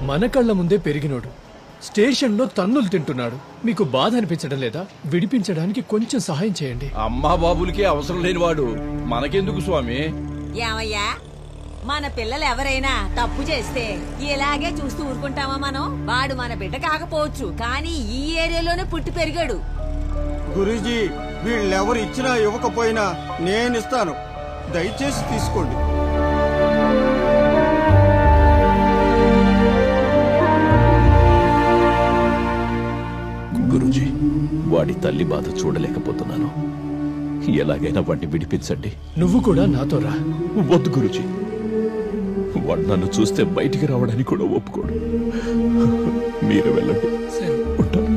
మన కళ్ళ ముందే పెరిగినోడు స్టేషన్లో తన్నులు తింటున్నాడు. మీకు బాధ అనిపించడం లేదా? విడిపించడానికి కొంచెం సహాయం చేయండి. అమ్మా బాబులకి అవసరం లేనివాడు మనకెందుకు స్వామి? ఏమయ్యా, మన పిల్లలు ఎవరైనా తప్పు చేస్తే ఇలాగే చూస్తూ ఊరుకుంటామా మనం? వాడు మన బిడ్డ కాకపోవచ్చు, కానీ ఈ ఏరియాలోనే పుట్టి పెరిగాడు. గురూజీ, వీళ్ళెవరు ఇచ్చినా ఇవ్వకపోయినా నేనిస్తాను, దయచేసి తీసుకోండి. గురూజీ, వాడి తల్లి బాధ చూడలేకపోతున్నాను. ఎలాగైనా వాడిని విడిపించండి. నువ్వు కూడా నాతో రా. వద్దు గురూజీ, వాడు నన్ను చూస్తే బయటికి రావడానికి కూడా ఒప్పుకోడు. మీరు వెళ్ళండి. ఉంటాను.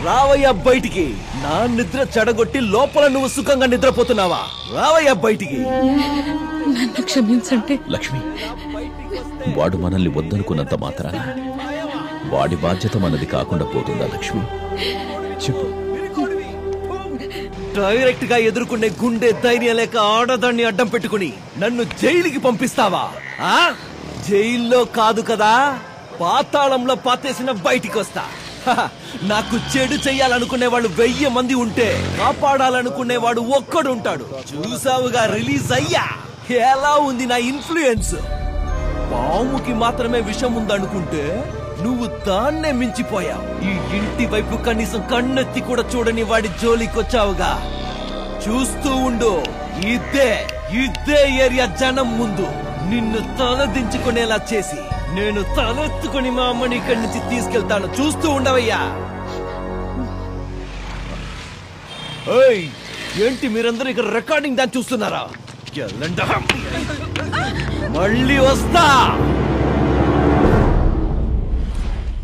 రావయ్యా బయటికి. నా నిద్ర చెడగొట్టి లోపల నువ్వు సుఖంగా నిద్రపోతున్నావా? రావయ్యా బయటికి. నన్ను క్షమించండి. లక్ష్మి, వాడు మనల్ని వద్దనుకున్నంత మాత్రాన వాడి బాధ్యత మనది కాకుండా పోతుందా? లక్ష్మి చెప్పు. డైరెక్ట్ గా ఎదుర్కొనే గుండె ధైర్యం లేక ఆడదాన్ని అడ్డం పెట్టుకుని నన్ను జైలుకి పంపిస్తావా? జైల్లో కాదు కదా, పాతాళంలో పాతేసిన బయటికి వస్తా. నాకు చెడు చెయ్యాలనుకునే వాళ్ళు 1000 మంది ఉంటే కాపాడాలనుకునేవాడు ఒక్కడుంటాడు. చూసావుగా రిలీజ్ అయ్యా. ఎలా ఉంది నా ఇన్ఫ్లుయెన్స్? పాముకి మాత్రమే విషం ఉందనుకుంటే నువ్వు దాన్నే మించిపోయావు. ఈ ఇంటి వైపు కనీసం కన్నెత్తి కూడా చూడని వాడి జోలికొచ్చావుగా. చూస్తూ ఉండు, ఇదే ఏరియా జనం ముందు నిన్ను తలదించుకునేలా చేసి నేను తలెత్తుకుని మా అమ్మని ఇక్కడి నుంచి తీసుకెళ్తాను. చూస్తూ ఉండవయ్యా. ఏంటి మీరందరూ ఇక్కడ రికార్డింగ్ దాన్ని చూస్తున్నారా? మళ్ళీ వస్తా.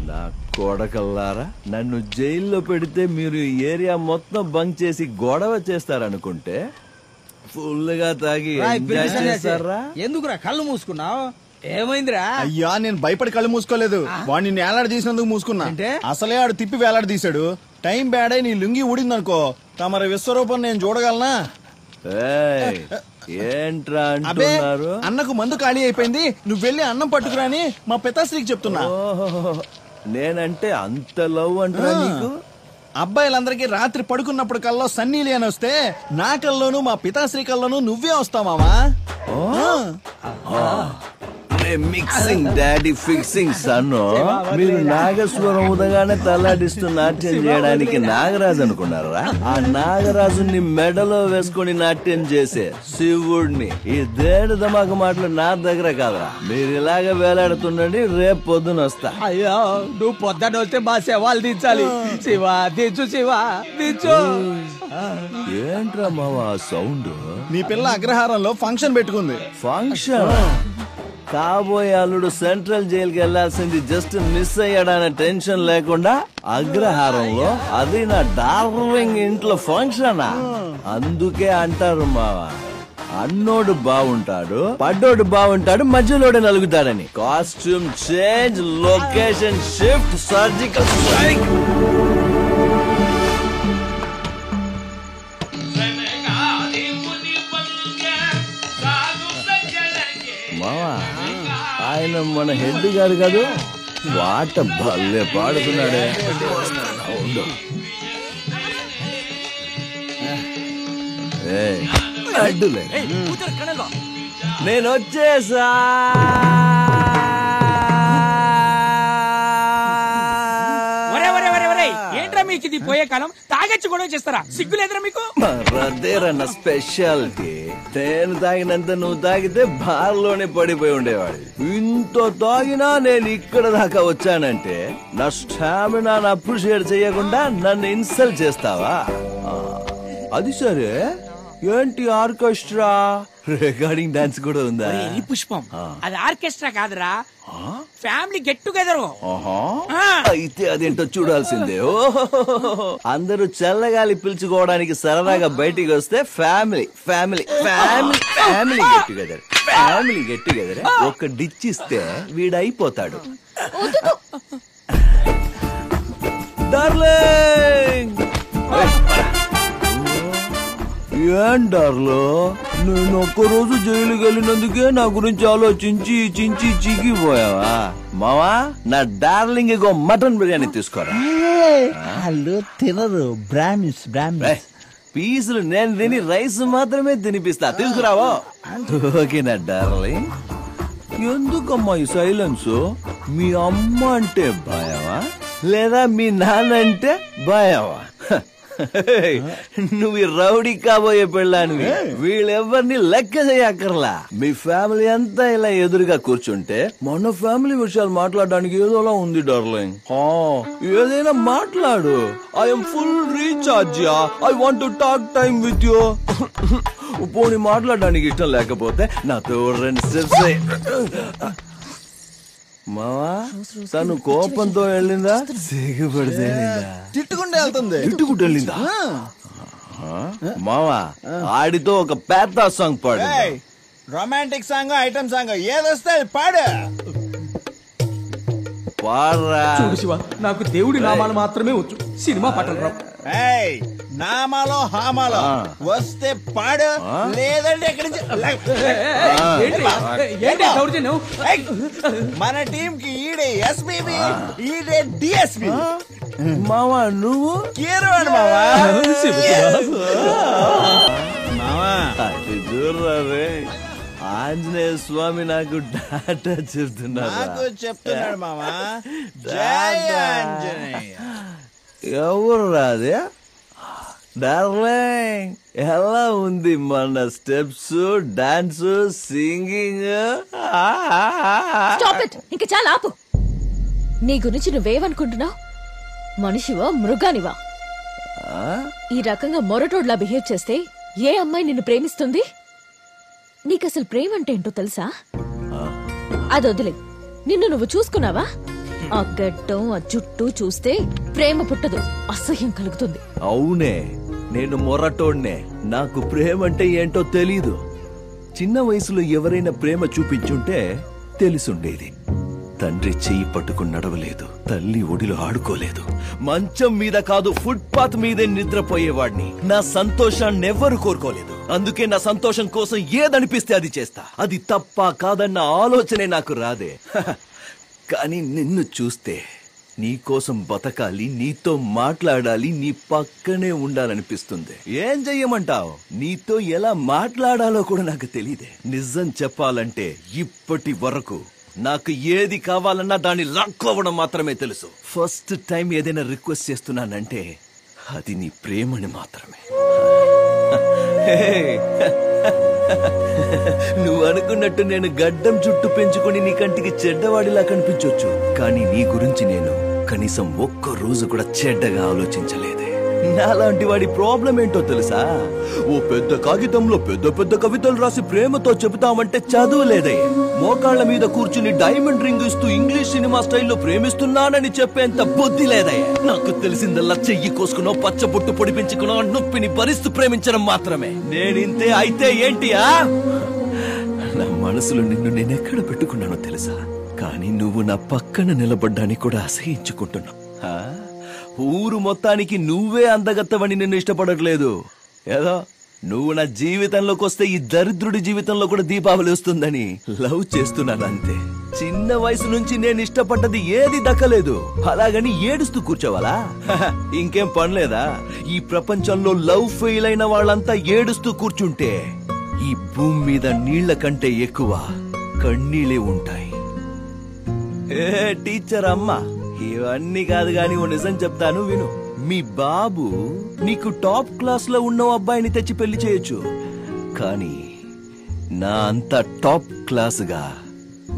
నా కొడకల్లారా, నన్ను జైల్లో పెడితే మీరు ఏరియా మొత్తం బంక్ చేసి గొడవ చేస్తారనుకుంటే ఫుల్ గా తాగి ఎందుకురా కళ్ళు మూసుకున్నావు? ఏమైందిరా? అయ్యా, నేను భయపడి కళ్ళు మూసుకోలేదు. వాడిని నేలాడ తీసినందుకు మూసుకున్నా. అసలే ఆడు తిప్పి వేలాడ తీశాడు. టైం బ్యాడ్ అయి నీ లుంగి ఊడిందనుకో, తమరి విశ్వరూపం నేను చూడగలనా? ఏంట్రా అంటున్నారు? అన్నకు మందు ఖాళీ అయిపోయింది, నువ్వు వెళ్ళి అన్నం పట్టుకురాని మా పితాశ్రీకి చెప్తున్నా. నేనంటే అంత లవ్ అంటారా నీకు? అబ్బాయిలందరికీ రాత్రి పడుకున్నప్పుడు కల్లో సన్నీలి అని వస్తే నా కల్లోనూ మా పితాశ్రీ కల్లోనూ నువ్వే వస్తావు మామా. మిక్సింగ్ డాడీ ఫిక్సింగ్ సన్ను. మీరు నాగస్వరం ఉదగానే తల్లాడిస్తూ నాట్యం చేయడానికి నాగరాజు అనుకున్నారా? ఆ నాగరాజుని మెడలో వేసుకుని నాట్యం చేసే శివుడిని ఈ దేడు దమాక మాటలు నా దగ్గర కాదురా. మీరు ఇలాగ వేలాడుతుండండి, రేపు పొద్దున వస్తా. అయ్యో, నువ్వు పొద్దున వస్తే మా శవాలు దించాలి. శివ దించు, శివ దించు. ఏంట్రా మావా సౌండ్? నీ పిల్ల అగ్రహారంలో ఫంక్షన్ పెట్టుకుంది. ఫంక్షన్? కాబోయే అల్లుడు సెంట్రల్ జైలుకి వెళ్లాల్సింది జస్ట్ మిస్ అయ్యాడనే టెన్షన్ లేకుండా అగ్రహారంలో, అది నా డార్లింగ్ ఇంట్లో ఫంక్షనా? అందుకే అంటారు మావా, అన్నోడు బాగుంటాడు, పడ్డోడు బాగుంటాడు, మధ్యలోడే నలుగుతాడని. Costume change, location shift, surgical strike. మావా, ఆయన మన హెడ్ గారు కాదు, పాట భలే పాడుతున్నాడే. అడ్డులే, నేను వచ్చేసా. ఏంట్రా మీకు ఇది పోయే కాలం? తాగొచ్చి గొడవ చేస్తారా? సిగ్గులేదురా మీకు? అదేరన్న స్పెషాలిటీ. నేను తాగినంత నువ్వు తాగితే బార్లోనే పడిపోయి ఉండేవాడు. ఇంత తాగినా నేను ఇక్కడ దాకా వచ్చానంటే నా స్టామినాను అప్రిషియేట్ చేయకుండా నన్ను ఇన్సల్ట్ చేస్తావా? అది సరే, ఏంటి ఆర్కెస్ట్రా? రికార్డింగ్ డాన్స్ కూడా ఉందా? పుష్పం, అది ఆర్కెస్ట్రా కాదురా, ఫ్యామిలీ గెట్ టుగెదర్. అయితే అదేంటో చూడాల్సిందే. అందరూ చల్లగాలి పిలుచుకోవడానికి సరదాగా బయటికి వస్తే family family family family get together, family get together. ఒక డిచ్ ఇస్తే వీడైపోతాడు. డార్లింగ్, ఏంటార్లో నేను ఒక్కరోజు జైలుకి వెళ్ళినందుకే నా గురించి ఆలోచించి చించి చీకిపోయావా మావా? నా డార్లింగ్ ఇగో మటన్ బిర్యానీ తీసుకోరా. వాళ్ళు తినరు, బ్రాహ్మిన్స్. పీసులు నేను తిని రైస్ మాత్రమే తినిపిస్తా, తీసుకురావో. ఓకేనా డార్లింగ్? ఎందుకమ్మా ఈ సైలెన్స్? మీ అమ్మ అంటే భయమా లేదా మీ నాన్న అంటే భయమా? నువ్వు రౌడీ కాబోయే పెళ్ళానివి, వీళ్ళెవరిని లెక్క చేయక్కర్లా. మీ ఫ్యామిలీ అంతా ఇలా ఎదురుగా కూర్చుంటే మన ఫ్యామిలీ విషయాలు మాట్లాడడానికి ఏదోలా ఉంది డార్లింగ్. ఏదైనా మాట్లాడు. I'm full recharge. I want to talk time with you. పోనీ మాట్లాడడానికి ఇష్టం లేకపోతే నాతో 2 స్టెప్స్. మావా తను కోపంతో వెళ్ళిందా సిగ్గుపడితే తిట్టుకుంటే వెళ్తుంది. తిట్టుకుంటూ వెళ్ళిందా? మావా ఆడితో ఒక పెద్ద సాంగ్ పాడు. రొమాంటిక్ సాంగ్, ఐటమ్ సాంగ్ ఏదొస్తే పాడు. పాడరా. చూడు శివ, నాకు దేవుడి నామాలు మాత్రమే వచ్చు, సినిమా పాటలు రావు. నామాలో హామాలో వస్తే పాడు, లేదంటే ఎక్కడి నుంచి. మన టీం కి ఈడే ఎస్పీబీ, ఈడే డిఎస్పీ. మావా నువ్వు కీరవాడు మావా. మావా చూడరా, ఆంజనేయ స్వామి నాకు డాటా చెప్తున్నాడు మావా. జై ఆంజనేయ. ఎవరు రాదే డార్లింగ్? ఎలా ఉంది మన స్టెప్స్, డాన్స్, సింగింగ్? ఇంకా చాలా ఆపు. నీ గురించి నువ్వేమనుకుంటున్నావు? మనిషివా మృగానివా? ఈ రకంగా మొరటోడ్లా బిహేవ్ చేస్తే ఏ అమ్మాయి నిన్ను ప్రేమిస్తుంది? నీకసలు ప్రేమ అంటే ఏంటో తెలుసా? అది వదిలే, నిన్ను నువ్వు చూసుకున్నావా? ఆ గడ్డం, ఆ జుట్టు చూస్తే ప్రేమ పుట్టదు, అసహ్యం కలుగుతుంది. అవునే, నేను మొరటోడ్నే. నాకు ప్రేమ అంటే ఏంటో తెలీదు. చిన్న వయసులో ఎవరైనా ప్రేమ చూపించుంటే తెలుసుండేది. తండ్రి చెయ్యి పట్టుకుని నడవలేదు, తల్లి ఒడిలో ఆడుకోలేదు, మంచం మీద కాదు ఫుట్పాత్ మీదే నిద్రపోయేవాడిని. నా సంతోషాన్ని ఎవ్వరు కోరుకోలేదు. అందుకే నా సంతోషం కోసం ఏదనిపిస్తే అది చేస్తా. అది తప్ప కాదన్న ఆలోచనే నాకు రాదే. కానీ నిన్ను చూస్తే నీకోసం బతకాలి, నీతో మాట్లాడాలి, నీ పక్కనే ఉండాలనిపిస్తుంది. ఏం చెయ్యమంటావు? నీతో ఎలా మాట్లాడాలో కూడా నాకు తెలియదే. నిజం చెప్పాలంటే ఇప్పటి వరకు నాకు ఏది కావాలన్నా దాన్ని లాక్కోవడం మాత్రమే తెలుసు. ఫస్ట్ టైం ఏదైనా రిక్వెస్ట్ చేస్తున్నానంటే అది నీ ప్రేమని మాత్రమే. నువ్వు అనుకున్నట్టు నేను గడ్డం చుట్టూ పెంచుకుని నీ కంటికి చెడ్డవాడిలా కనిపించొచ్చు, కానీ నీ గురించి నేను కనీసం ఒక్క రోజు కూడా చెడ్డగా ఆలోచించలేదే. నాలాంటి వాడి ప్రాబ్లం ఏంటో తెలుసా? ఓ పెద్ద కాగితంలో పెద్ద పెద్ద కవితలు రాసి ప్రేమతో చెబుతామంటే చదువులేదే. మోకాళ్ల మీద కూర్చుని డైమండ్ రింగ్ ఇస్తూ ఇంగ్లీష్ సినిమా స్టైల్లో ప్రేమిస్తున్నానని చెప్పేంత బుద్ధి లేదే. నాకు తెలిసిందల్లా చెయ్యి కోసుకునో పచ్చబొట్టు పొడిపించుకునో నొప్పిని భరిస్తూ ప్రేమించడం మాత్రమే. నేనింతే అయితే ఏంటియా? నా మనసులో నిన్ను నేనెక్కడ పెట్టుకున్నానో తెలుసా? కానీ నువ్వు నా పక్కన నిలబడ్డానికి కూడా అసహించుకుంటున్నావు. ఊరు మొత్తానికి నువ్వే అందగత్తవని నిన్ను ఇష్టపడట్లేదు. ఏదో నువ్వు నా జీవితంలోకి వస్తే ఈ దరిద్రుడి జీవితంలో కూడా దీపావళి వస్తుందని లవ్ చేస్తున్నాను అంతే. చిన్న వయసు నుంచి నేను ఇష్టపడ్డది ఏది దక్కలేదు, అలాగని ఏడుస్తూ కూర్చోవాలా? ఇంకేం పనిలేదా? ఈ ప్రపంచంలో లవ్ ఫెయిల్ అయిన వాళ్ళంతా ఏడుస్తూ కూర్చుంటే ఈ భూమి మీద నీళ్ల కంటే ఎక్కువ కన్నీళ్ళే ఉంటాయి. టీచర్ అమ్మా, ఇవన్నీ కాదు గాని ఓ నిజం చెప్తాను విను. మీ బాబు నీకు టాప్ క్లాస్ లో ఉన్న అబ్బాయిని తెచ్చి పెళ్లి చేయొచ్చు, కానీ నా అంత టాప్ క్లాస్ గా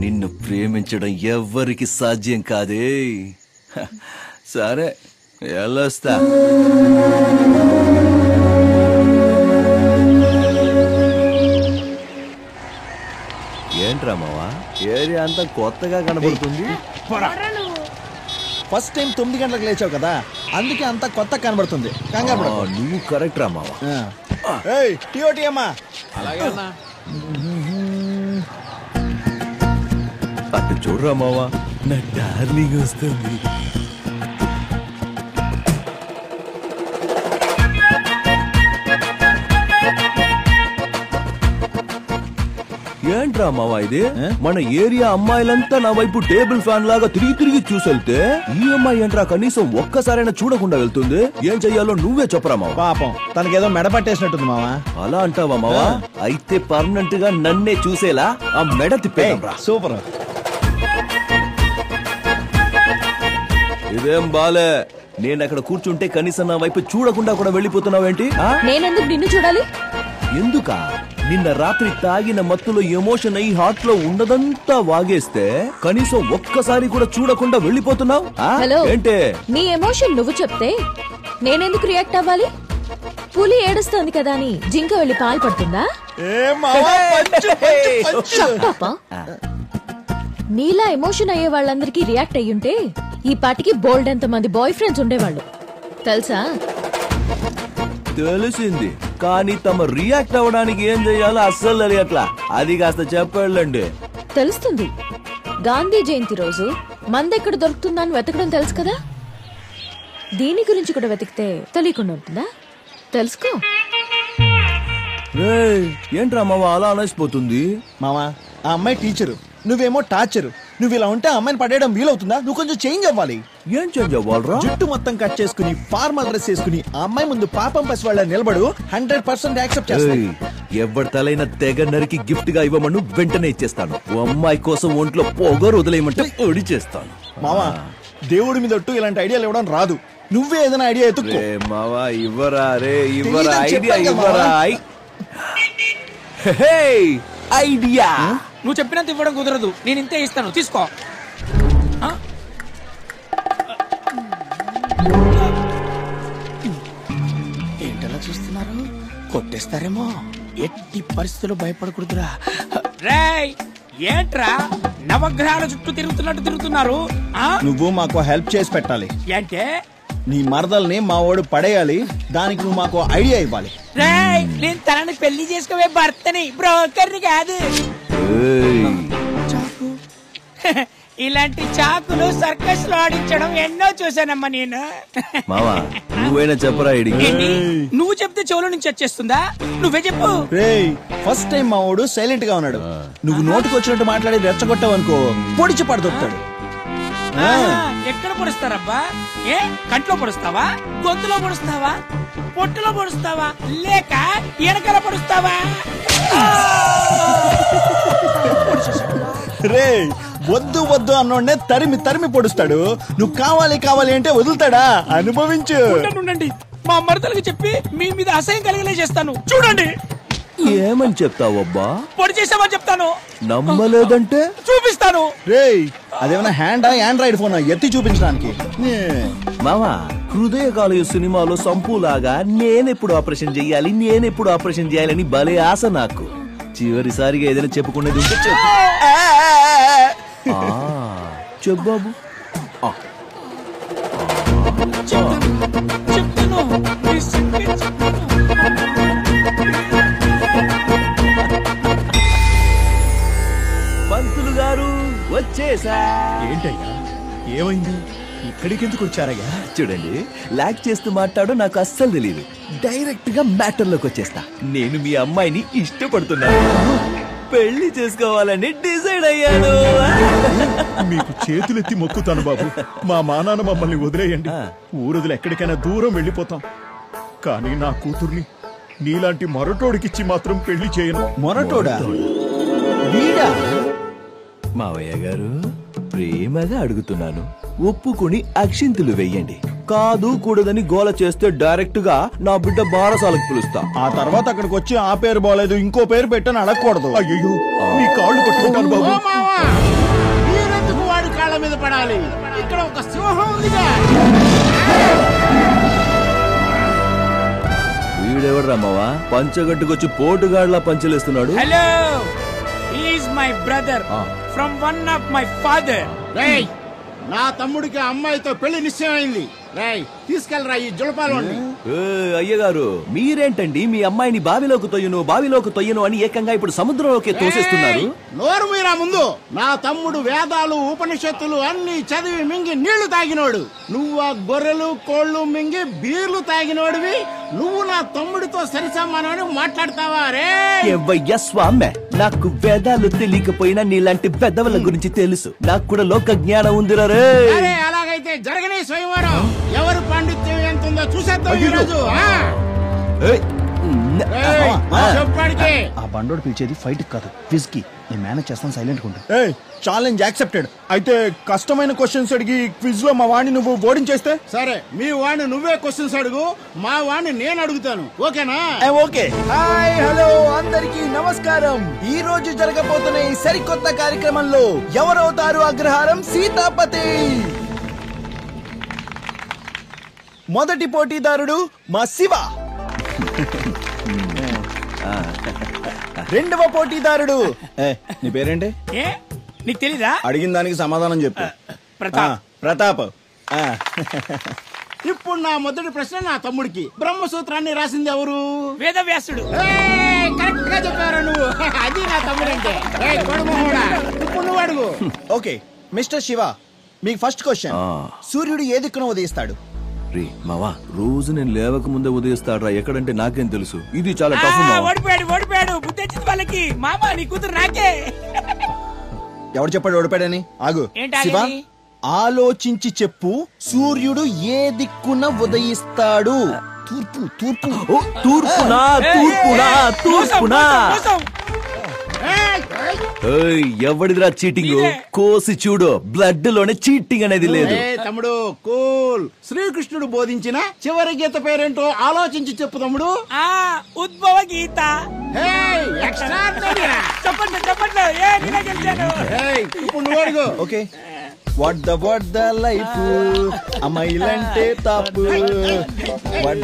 నిన్ను ప్రేమించడం ఎవ్వరికి సాధ్యం కాదే. సరే వెళ్ళొస్తా. ఏంట్రా మావా, ఏరియా అంతా కొత్తగా కనబడుతుంది. ఫస్ట్ టైం 9 గంటలకు లేచావు కదా, అందుకే అంతా కొత్త కనబడుతుంది. నువ్వు కరెక్ట్ రా మావా. టీఓటీ అమ్మా. అటు చూడరా మావా, నా డార్లింగ్ వస్తుంది. ఏంట్రా మావా ఇది? మన ఏరియా అమ్మాయిలంతా నా వైపు టేబుల్ ఫ్యాన్ లాగా తిరిగి తిరిగి చూసెళ్తే ఈ అమ్మాయి ఏంట్రా కనీసం ఒక్కసారైనా చూడకుండా వెళ్తుంది. ఏం చెయ్యాలో నువ్వే చెప్పరా మావా. పాపం తనకేదో మెడ పట్టేసినట్టుంది మావా. అలా అంటావా మావా? అయితే పర్మనెంట్ గా నన్నే చూసేలా ఆ మెడ తిప్పేరా. సూపర్. ఇదేం బాలే, నేను అక్కడ కూర్చుంటే కనీసం నా వైపు చూడకుండా కూడా వెళ్ళిపోతున్నావేంటి? నేనెందుకు నిన్ను చూడాలి? ఎందుకా? నిన్న రాత్రి తాగిన మత్తులో ఎమోషన్ అయి హార్ట్ లో ఉండదంతా వాగేస్తే కనీసం ఒక్కసారి కూడా చూడకుండా వెళ్ళిపోతున్నావు. హలో, ఏంటే నీ ఎమోషన్ నువ్వు చెప్తే నేనెందుకు రియాక్ట్ అవ్వాలి? పులి ఏడుస్తోంది కదా అని జింక వెళ్ళి పాలు పడుతుందా? నీలా ఎమోషన్ అయ్యే వాళ్ళందరికీ రియాక్ట్ అయ్యుంటే ఈ పాటికి బోల్డ్ ఎంత మంది బాయ్ ఫ్రెండ్స్ ఉండేవాళ్ళు తెలుసా? తెలిసింది, కానీ తమ రియాక్ట్ అవ్వడానికి ఏం చెయ్యాలో అస్సలు తెలియట్లా. అది కాస్త చెప్పండి. తెలుస్తుంది. గాంధీ జయంతి రోజు మందెక్కడ దొరుకుతుందని వెతకడం తెలుసు కదా. దీని గురించి కూడా వెతికితే తెలియకుండా ఉంటుందా? తెలుసుకో. ఏంట్రా మావా అలా అనేసిపోతుంది? మావా, ఆ అమ్మాయి టీచరు, నువ్వేమో టార్చరు. నువ్వు ఇలా ఉంటే అమ్మాయిని పడేయడం వీలవుతుందా? నువ్వు కొంచెం చేంజ్ అవ్వాలి. ఏం చేంజ్ అవ్వాలరా? జుట్టు మొత్తం కట్ చేసుకుని ఫార్మల్ డ్రెస్ వేసుకుని ఆ అమ్మాయి ముందు పాపం పసి వాళ్ళ నిలబడు. 100% యాక్సెప్ట్ చేస్తాను. ఎవరి తలైన తెగ నరికి గిఫ్ట్ గా ఇవ్వమను వెంటనే ఇచ్చేస్తాను. ఓ అమ్మాయి కోసం ఒంట్లో పొగరు వదిలేయమంటే ఒడి చేస్తాను. మావా, దేవుడి మీద ఒట్టు ఇలాంటి ఐడియాలు ఇవ్వడం రాదు. నువ్వే ఏదైనా ఐడియా ఎత్తుకో. మావా ఇవ్వరా రే, ఇవ్వరా ఐడియా, ఇవ్వరా ఐడియా. నువ్వు చెప్పినంత ఇవ్వడం కుదరదు, నేను ఇంతే ఇస్తాను, తీసుకో. ఏంటలా చూస్తున్నారు? కొట్టేస్తారేమో. ఎట్టి పరిస్థితుల్లో భయపడకూడదురా. రేయ్, ఏంట్రా నవగ్రహాల చుట్టూ తిరుగుతున్నట్టు తిరుగుతున్నారు? నువ్వు మాకు హెల్ప్ చేసి పెట్టాలి. అంటే నీ మరదల్ని మా వాడు పడేయాలి. దానికి నువ్వు మాకు ఐడియా ఇవ్వాలి. రేయ్, నేను తనని పెళ్లి చేసుకోవే భర్తని, బ్రోకర్ని కాదు. చాకు. ఇలాంటి చాకులు సర్కస్ లో ఆడించడం ఎన్నో చూసానమ్మా నేను. మావా, నువ్వైనా చెప్పరా ఐడియా. నువ్వు చెప్తే చెవుల నుంచి వచ్చేస్తుందా? నువ్వే చెప్పు. రేయ్, ఫస్ట్ టైం మా వాడు సైలెంట్ గా ఉన్నాడు. నువ్వు నోటుకు వచ్చినట్టు మాట్లాడి రెచ్చగొట్టావు అనుకో, పొడిచి పడదొక్కుతాడు. ఎక్కడ పొడుస్తారబ్బా? ఏ కంట్లో పొడుస్తావా, గొంతులో పొడుస్తావా, పొట్టులో పొడుస్తావా, లేక వెనకాల పొడుస్తావా? రే, వద్దు వద్దు అన్నోడ్నే తరిమి తరిమి పొడుస్తాడు. నువ్వు కావాలి కావాలి అంటే వదులుతాడా? అనుభవించు. ఉండండి, మా మరదలకు చెప్పి మీ మీద అసహ్యం కలిగలే చేస్తాను. చూడండి. ఏమని చెప్తావబ్బా? పొడి చేసామని చెప్తాను. నమ్మలేదంటే చూపిస్తాను. రేయ్, అదేమన్నా హ్యాండా ఆండ్రాయిడ్ ఫోన్ ఎత్తి చూపించడానికి? మావా, హృదయకాలయ సినిమాలో సంపులాగా నేనెప్పుడు ఆపరేషన్ చెయ్యాలి నేనెప్పుడు ఆపరేషన్ చేయాలని భలే ఆశ నాకు. చివరిసారిగా ఏదైనా చెప్పుకునేది ఉంటే చెప్పు. చెప్పు బాబు. పంతులు గారు వచ్చేసా. ఏంటయ్యా, ఏమైంది? ఇక్కడికి ఎందుకు వచ్చారయ్యా? చూడండి, లాక్ చేస్తూ మాట్లాడో నాకు అస్సలు తెలియదు. డైరెక్ట్ గా మ్యాటర్ లోకి వచ్చేస్తా. నేను మీ అమ్మాయిని ఇష్టపడుతున్నాను, పెళ్లి చేసుకోవాలని డిసైడ్ అయ్యాను. మీకు చేతులెత్తి మొక్కుతాను బాబు. మా మానాన్న మమ్మల్ని వదిలేయండి. ఊరుదులు ఎక్కడికైనా దూరం వెళ్ళిపోతాం. కానీ నా కూతుర్ని నీలాంటి మొరటోడికిచ్చి మాత్రం పెళ్లి చేయను. మొరటోడా? మావయ్య గారు, ప్రేమగా అడుగుతున్నాను, ఒప్పుకుని అక్షింతలు వెయ్యండి. కాదు కూడదని గోల చేస్తే డైరెక్ట్ గా నా బిడ్డ బారసాలకు పిలుస్తా. ఆ తర్వాత అక్కడికి వచ్చి ఆ పేరు బాలేదు ఇంకో పేరు పెట్టని అడగకూడదు. అయ్యో, మీ కాళ్ళు పట్టుకుంటాను బాబు. మీరెందుకు వాడి కాళ్ళ మీద పడాలి? ఇక్కడ ఒక సింహం ఉందిగా. వీడెవడ్రా మావా, పంచగట్టుకొచ్చి పోటుగాడ్లా పంచలేస్తున్నాడు? Hello, is my brother from one of my father. నా తమ్ముడికి అమ్మాయితో పెళ్లి నిశ్చయమైంది. తీసుకెళ్ళరా ఈ జులపాలోని. అయ్యగారు మీరేంటండి మీ అమ్మాయిని బావిలోకి తొయ్యను అని ఏకంగా ఇప్పుడు సముద్రంలోకి తోసేస్తున్నారు? నోరు మీరా ముందు. నా తమ్ముడు వేదాలు ఉపనిషత్తులు అన్ని చదివి మింగి నీళ్లు తాగినోడు. నువ్వు ఆ గొర్రెలు కోళ్లు మింగి బీర్లు తాగినోడివి. నువ్వు నా తమ్ముడితో సరిసమానమని మాట్లాడతావా రే? ఎవ్వయ్య స్వామి, నాకు వేదాలు తెలియకపోయినా నీలాంటి పెద్దవాళ్ళ గురించి తెలుసు. నాకు కూడా లోక జ్ఞానం ఉందిరా రే. అలాగైతే జరగనే స్వయంవరం. ఎవరు పాండిత్యం ఎంత ఉందో చూసేద్దాం ఈరోజు. చెప్పడానికి ఆ బండోడు పిలిచేది ఫైట్ కాదు, క్విజ్ కి. నేను మేనేజ్ చేస్తాను, సైలెంట్ గా. Challenge accepted. అయితే కష్టమైన క్వశ్చన్స్ అడిగి క్విజ్ లో మా వాడిని నువ్వు ఓడించేస్తే? సరే, మీ వాడిని నువ్వే క్వశ్చన్స్ అడుగు, మా వాడిని నేను అడుగుతాను. ఓకేనా? ఓకే. హాయ్, హలో, అందరికీ నమస్కారం. ఈ రోజు జరగబోతున్న ఈ సరికొత్త కార్యక్రమంలో ఎవరవుతారు అగ్రహారం సీతాపతి? మొదటి పోటీదారుడు మా శివ. రెండవ పోటీదారుడు నీ పేరేంటి? నీకు తెలీదా? అడిగిన దానికి సమాధానం చెప్పు. ప్రతాప్. ఇప్పుడు నా మొదటి ప్రశ్న నా తమ్ముడికి. బ్రహ్మసూత్రాన్ని రాసింది ఎవరు? వేదవ్యాసుడు. కరెక్ట్ గా చెప్పారు నువ్వు. అది నా తమ్ముడంటే. ఇప్పుడు నువ్వు అడుగు. ఓకే మిస్టర్ శివ, మీకు ఫస్ట్ క్వశ్చన్. సూర్యుడు ఏ దిక్కున ఉదయిస్తాడు? రే మావా, రోజు నేను లేవక ముందే ఉదయిస్తాడ్రా. ఎక్కడంటే నాకేం తెలుసు. ఇది చాలా టఫ్. ఓడిపోయాడు. బుద్ధి వచ్చింది వాళ్ళకి. మామా, నీ కూతురు నాకే. ఎవడు చెప్పాడు ఓడిపోయాడని? ఆగు శివ, ఆలోచించి చెప్పు. సూర్యుడు ఏ దిక్కున ఉదయిస్తాడు? తూర్పునా. ఎవడిదిరా చీటింగ్? కోసి చూడు, బ్లడ్ లోనే చీటింగ్ అనేది లేదు. తమ్ముడు కూల్. శ్రీకృష్ణుడు బోధించిన చివరి గీత పేరేంటో ఆలోచించి చెప్పు తమ్ముడు. ఉద్భవ గీత. చెప్పండి. ఇప్పుడు నువ్వు అడుగు. ఓకే. వాట్ ద లైఫ్, అమ్మాయిలంటే తాపు. What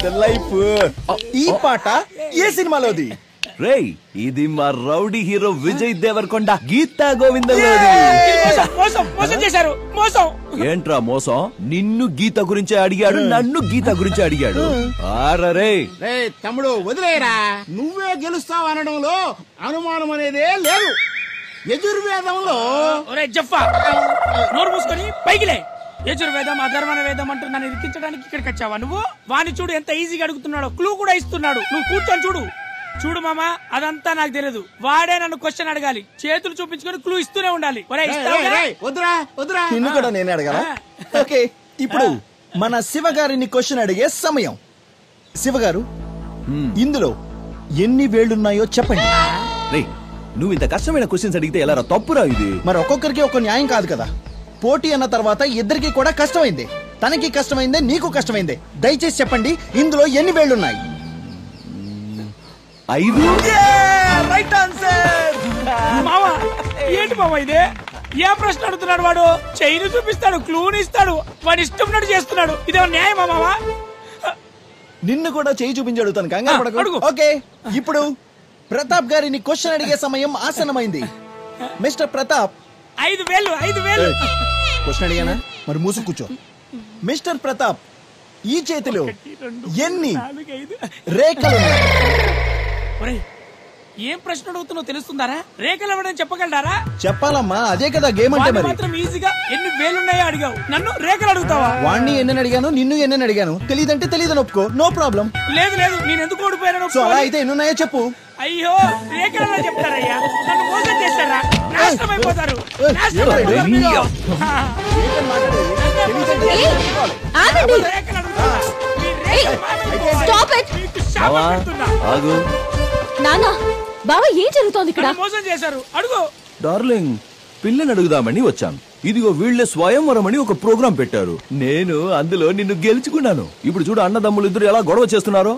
the life. ఈ పాట ఏ సినిమాలోది? రేయ్, ఇది మా రౌడీ హీరో విజయ్ దేవరకొండ గీతా గోవింద. ఏంట్రా మోసం? నిన్ను గీత గురించి అడిగాడు, నన్ను గీత గురించి అడిగాడు. ఆరే తమ్ముడు వదిలేరా. నువ్వే గెలుస్తావు అనడంలో అనుమానం అనేదే లేదు. యజుర్వేదంలో నోరు మూసుకొని పైకిలే. యజుర్వేదం అధర్వణ వేదం అంటూ నన్ను ఇరికించడానికి ఇక్కడికి వచ్చావా నువ్వు? వాణ్ణి చూడు ఎంత ఈజీగా అడుగుతున్నాడో. క్లూ కూడా ఇస్తున్నాడు. నువ్వు కూర్చొని చూడు మామా, అదంతా నాకు తెలియదు. వాడే నన్ను క్వశ్చన్ అడగాలి. చేతులు చూపించుకొని క్లూ ఇస్తూనే ఉండాలి. నిన్ను కూడా నేనే అడగాల? ఓకే, ఇప్పుడు మన శివ గారిని క్వశ్చన్ అడిగే సమయం. శివ గారు, ఇందులో ఎన్ని వేళ్లున్నాయో చెప్పండి. రేయ్, నువ్వు ఇంత కష్టమైన క్వశ్చన్స్ అడిగితే ఎలా తప్పురా ఇది? మరి ఒక్కొక్కరికి ఒక న్యాయం కాదు కదా. పోటీ అన్న తర్వాత ఇద్దరికి కూడా కష్టమైంది. తనకి కష్టమైందే, నీకు కష్టమైందే. దయచేసి చెప్పండి, ఇందులో ఎన్ని వేళ్లున్నాయి? 5. Right answer. మావా, ఏంటి మావా ఇదే? ఏ ప్రశ్న అడుగుతున్నాడు వాడు? చైన్ చూపిస్తాడు, క్లూని ఇస్తాడు, వాడు ఇష్టం చేస్తున్నాడు. ఇదే న్యాయమా మావా? నిన్ను కూడా చేయి చూపించి అడుగుతాను, కంగారు పడకు. ఓకే, ఇప్పుడు ప్రతాప్ గారిని క్వశ్చన్ అడిగే సమయం ఆసన్నమైంది. మిస్టర్ ప్రతాప్, 5 వేలు. క్వశ్చన్ అడిగానా? మరి మూసు కూర్చో. మిస్టర్ ప్రతాప్, ఈ చేతిలో ఎన్ని రేఖలు? ఏం ప్రశ్న అడుగుతున్నావు తెలుస్తుందారా? రేఖలు ఇవ్వడం చెప్పగలరా? చెప్పాలమ్మా, అదే కదా గేమ్ అంటే. మరి మాత్రం ఈజీగా ఎన్ని వేలున్నాయో అడిగావు, నన్ను రేఖలు అడుగుతావా? వాణ్ణి ఎన్నని అడిగాను, నిన్ను ఎన్నని అడిగాను. తెలియదంటే తెలియదని ఒప్పుకో, నో ప్రాబ్లం. లేదు నేను ఎందుకు ఓడిపోయాను? సో అలా అయితే ఎన్నున్నాయో చెప్పు. అయ్యో, రేఖలు చెప్తారయ్యా, నన్ను మోసం చేశారా? నాశనం అయిపోతారు. నానా, బావా ఏం జరుగుతోంది ఇక్కడ? మోసం చేశారు. అడుగు డార్లింగ్, పిల్లని అడుగుదామని వచ్చాను. ఇదిగో వీళ్ళే స్వయంవరం అని ఒక ప్రోగ్రాం పెట్టారు. నేను అందులో నిన్ను గెలుచుకున్నాను. ఇప్పుడు చూడు, అన్నదమ్ములు ఇద్దరు ఎలా గొడవ చేస్తున్నారో.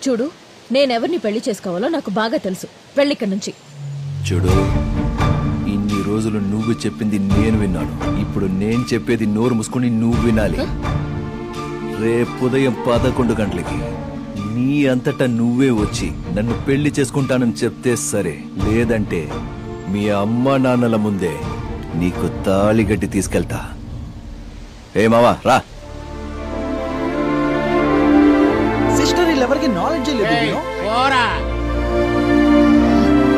చూడు, నేనెవరిని పెళ్లి చేసుకోవాలో నాకు బాగా తెలుసు. వెళ్ళిక్కడి నుంచి. చూడు, ఇన్ని రోజులు నువ్వు చెప్పింది నేను విన్నాను. ఇప్పుడు నేను చెప్పేది నోరు మూసుకొని నువ్వు వినాలి. రేపు ఉదయం 11 గంటలకి నీ అంతటా నువ్వే వచ్చి నన్ను పెళ్లి చేసుకుంటానని చెప్తే సరే, లేదంటే మీ అమ్మ నాన్నల ముందే నీకు తాళి గట్టి తీసుకెళ్తా. ఏ మావా రా